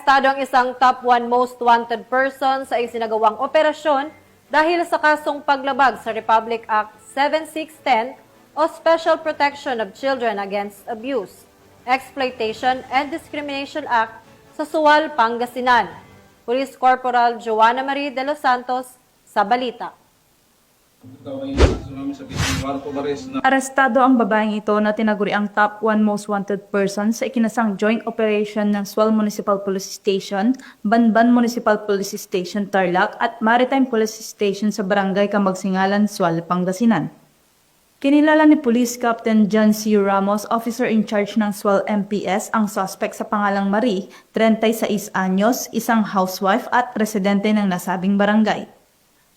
Arestado ang isang top 1 most wanted person sa isinagawang operasyon dahil sa kasong paglabag sa Republic Act 7610 o Special Protection of Children Against Abuse, Exploitation and Discrimination Act sa Sual, Pangasinan. Police Corporal Joanna Marie de los Santos sa balita. Arestado ang babaeng ito na tinaguri ang top 1 most wanted person sa ikinasang joint operation ng Sual Municipal Police Station, Banban Municipal Police Station, Tarlac at Maritime Police Station sa Barangay Kamagsingalan, Sual, Pangasinan. Kinilala ni Police Captain John C. Ramos, officer in charge ng Sual MPS, ang suspect sa pangalang Marie, 36 anyos, isang housewife at residente ng nasabing barangay.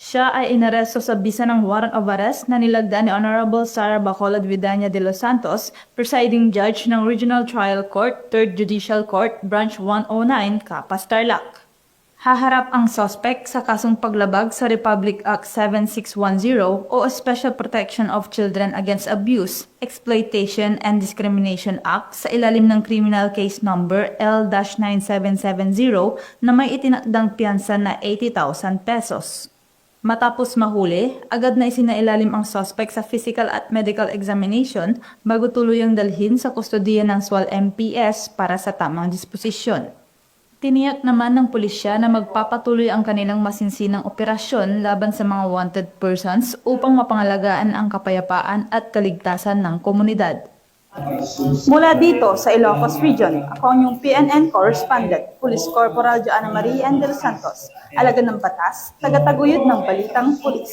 Siya ay inaresto sa bisa ng warrant of arrest na nilagda ni Honorable Sara Bacolod Vidania de los Santos, presiding judge ng Regional Trial Court, 3rd Judicial Court, Branch 109, Capas, Tarlac. Haharap ang suspect sa kasong paglabag sa Republic Act 7610 o Special Protection of Children Against Abuse, Exploitation and Discrimination Act sa ilalim ng Criminal Case Number L-9770 na may itinakdang piyansa na 80,000 pesos. Matapos mahuli, agad na isinailalim ang suspect sa physical at medical examination bago tuluyang dalhin sa kustodiya ng Sual MPS para sa tamang disposisyon. Tiniyak naman ng pulisya na magpapatuloy ang kanilang masinsinang operasyon laban sa mga wanted persons upang mapangalagaan ang kapayapaan at kaligtasan ng komunidad. Mula dito sa Ilocos Region, ako ang iyong PNN Correspondent, Police Corporal Joanna Marie de los Santos, alagad ng batas, tagataguyod ng balitang pulis.